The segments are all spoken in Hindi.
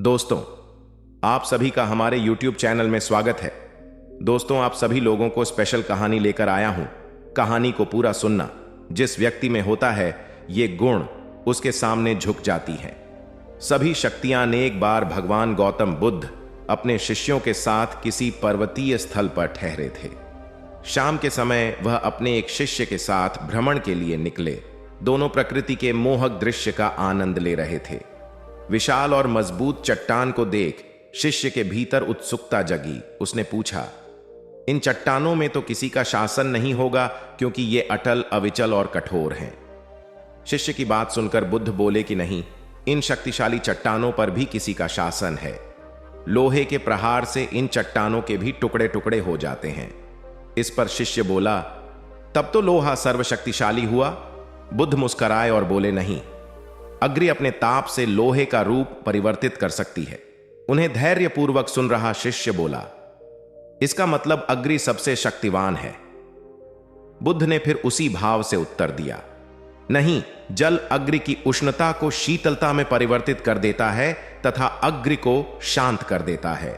दोस्तों, आप सभी का हमारे YouTube चैनल में स्वागत है। दोस्तों, आप सभी लोगों को स्पेशल कहानी लेकर आया हूं। कहानी को पूरा सुनना। जिस व्यक्ति में होता है ये गुण, उसके सामने झुक जाती हैं सभी शक्तियां। ने एक बार भगवान गौतम बुद्ध अपने शिष्यों के साथ किसी पर्वतीय स्थल पर ठहरे थे। शाम के समय वह अपने एक शिष्य के साथ भ्रमण के लिए निकले। दोनों प्रकृति के मोहक दृश्य का आनंद ले रहे थे। विशाल और मजबूत चट्टान को देख शिष्य के भीतर उत्सुकता जगी। उसने पूछा, इन चट्टानों में तो किसी का शासन नहीं होगा, क्योंकि ये अटल, अविचल और कठोर हैं। शिष्य की बात सुनकर बुद्ध बोले कि नहीं, इन शक्तिशाली चट्टानों पर भी किसी का शासन है। लोहे के प्रहार से इन चट्टानों के भी टुकड़े टुकड़े हो जाते हैं। इस पर शिष्य बोला, तब तो लोहा सर्वशक्तिशाली हुआ। बुद्ध मुस्कुराए और बोले, नहीं, अग्नि अपने ताप से लोहे का रूप परिवर्तित कर सकती है। उन्हें धैर्यपूर्वक सुन रहा शिष्य बोला, इसका मतलब अग्नि सबसे शक्तिवान है। बुद्ध ने फिर उसी भाव से उत्तर दिया, नहीं, जल अग्नि की उष्णता को शीतलता में परिवर्तित कर देता है तथा अग्नि को शांत कर देता है।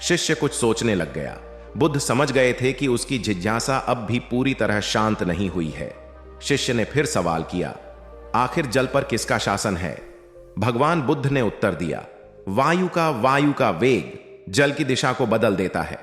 शिष्य कुछ सोचने लग गया। बुद्ध समझ गए थे कि उसकी जिज्ञासा अब भी पूरी तरह शांत नहीं हुई है। शिष्य ने फिर सवाल किया, आखिर जल पर किसका शासन है? भगवान बुद्ध ने उत्तर दिया, वायु का वेग जल की दिशा को बदल देता है।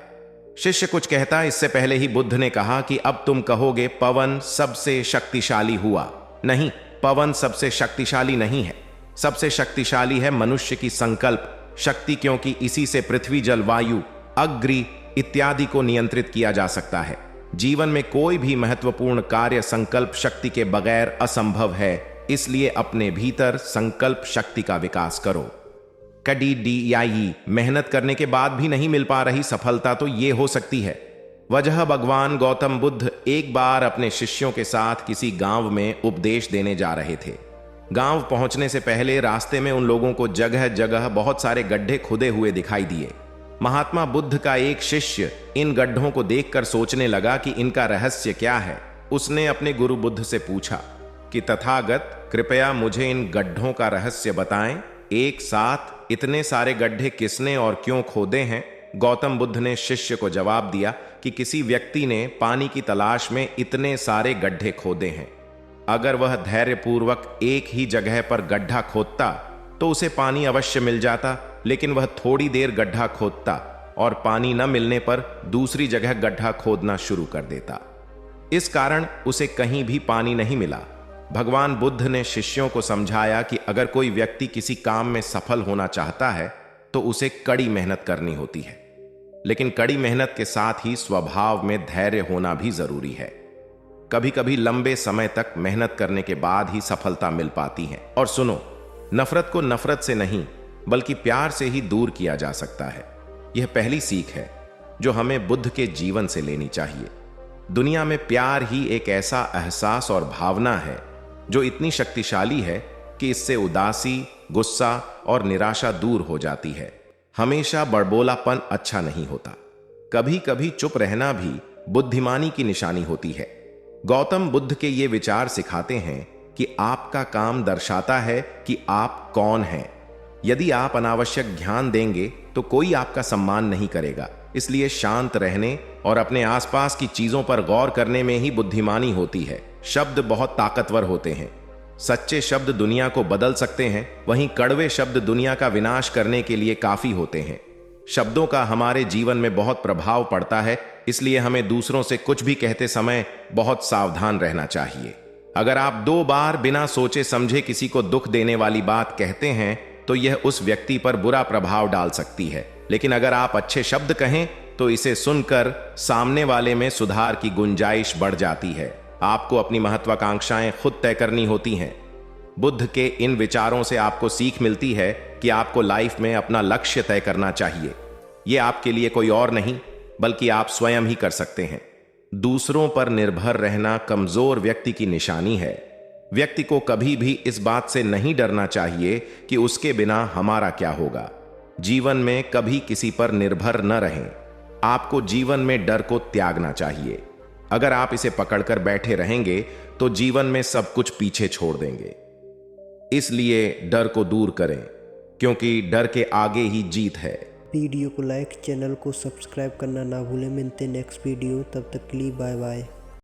शिष्य कुछ कहता, इससे पहले ही बुद्ध ने कहा कि अब तुम कहोगे पवन सबसे शक्तिशाली हुआ। नहीं, पवन सबसे शक्तिशाली नहीं है। सबसे शक्तिशाली है मनुष्य की संकल्प शक्ति, क्योंकि इसी से पृथ्वी, जल, वायु, अग्नि इत्यादि को नियंत्रित किया जा सकता है। जीवन में कोई भी महत्वपूर्ण कार्य संकल्प शक्ति के बगैर असंभव है। इसलिए अपने भीतर संकल्प शक्ति का विकास करो। मेहनत करने के बाद भी नहीं मिल पा रही सफलता तो ये हो सकती है। वजह भगवान गौतम बुद्ध एक बार अपने शिष्यों के साथ किसी गांव में उपदेश देने जा रहे थे। गांव पहुंचने से पहले रास्ते में उन लोगों को जगह जगह बहुत सारे गड्ढे खुदे हुए दिखाई दिए। महात्मा बुद्ध का एक शिष्य इन गड्ढों को देखकर सोचने लगा कि इनका रहस्य क्या है। उसने अपने गुरु बुद्ध से पूछा कि तथागत, कृपया मुझे इन गड्ढों का रहस्य बताएं। एक साथ इतने सारे गड्ढे किसने और क्यों खोदे हैं? गौतम बुद्ध ने शिष्य को जवाब दिया कि किसी व्यक्ति ने पानी की तलाश में इतने सारे गड्ढे खोदे हैं। अगर वह धैर्यपूर्वक एक ही जगह पर गड्ढा खोदता तो उसे पानी अवश्य मिल जाता, लेकिन वह थोड़ी देर गड्ढा खोदता और पानी न मिलने पर दूसरी जगह गड्ढा खोदना शुरू कर देता। इस कारण उसे कहीं भी पानी नहीं मिला। भगवान बुद्ध ने शिष्यों को समझाया कि अगर कोई व्यक्ति किसी काम में सफल होना चाहता है तो उसे कड़ी मेहनत करनी होती है, लेकिन कड़ी मेहनत के साथ ही स्वभाव में धैर्य होना भी जरूरी है। कभी कभी लंबे समय तक मेहनत करने के बाद ही सफलता मिल पाती है। और सुनो, नफरत को नफरत से नहीं बल्कि प्यार से ही दूर किया जा सकता है। यह पहली सीख है जो हमें बुद्ध के जीवन से लेनी चाहिए। दुनिया में प्यार ही एक ऐसा एहसास और भावना है जो इतनी शक्तिशाली है कि इससे उदासी, गुस्सा और निराशा दूर हो जाती है। हमेशा बड़बोलापन अच्छा नहीं होता। कभी कभी चुप रहना भी बुद्धिमानी की निशानी होती है। गौतम बुद्ध के ये विचार सिखाते हैं कि आपका काम दर्शाता है कि आप कौन हैं। यदि आप अनावश्यक ध्यान देंगे तो कोई आपका सम्मान नहीं करेगा। इसलिए शांत रहने और अपने आसपास की चीजों पर गौर करने में ही बुद्धिमानी होती है। शब्द बहुत ताकतवर होते हैं। सच्चे शब्द दुनिया को बदल सकते हैं, वहीं कड़वे शब्द दुनिया का विनाश करने के लिए काफी होते हैं। शब्दों का हमारे जीवन में बहुत प्रभाव पड़ता है, इसलिए हमें दूसरों से कुछ भी कहते समय बहुत सावधान रहना चाहिए। अगर आप 2 बार बिना सोचे समझे किसी को दुख देने वाली बात कहते हैं तो यह उस व्यक्ति पर बुरा प्रभाव डाल सकती है, लेकिन अगर आप अच्छे शब्द कहें तो इसे सुनकर सामने वाले में सुधार की गुंजाइश बढ़ जाती है। आपको अपनी महत्वाकांक्षाएं खुद तय करनी होती हैं। बुद्ध के इन विचारों से आपको सीख मिलती है कि आपको लाइफ में अपना लक्ष्य तय करना चाहिए। यह आपके लिए कोई और नहीं बल्कि आप स्वयं ही कर सकते हैं। दूसरों पर निर्भर रहना कमजोर व्यक्ति की निशानी है। व्यक्ति को कभी भी इस बात से नहीं डरना चाहिए कि उसके बिना हमारा क्या होगा। जीवन में कभी किसी पर निर्भर न रहें। आपको जीवन में डर को त्यागना चाहिए। अगर आप इसे पकड़कर बैठे रहेंगे तो जीवन में सब कुछ पीछे छोड़ देंगे। इसलिए डर को दूर करें। क्योंकि डर के आगे ही जीत है। वीडियो को लाइक, चैनल को सब्सक्राइब करना ना भूलें। मिलते नेक्स्ट वीडियो, तब तक के लिए बाय बाय।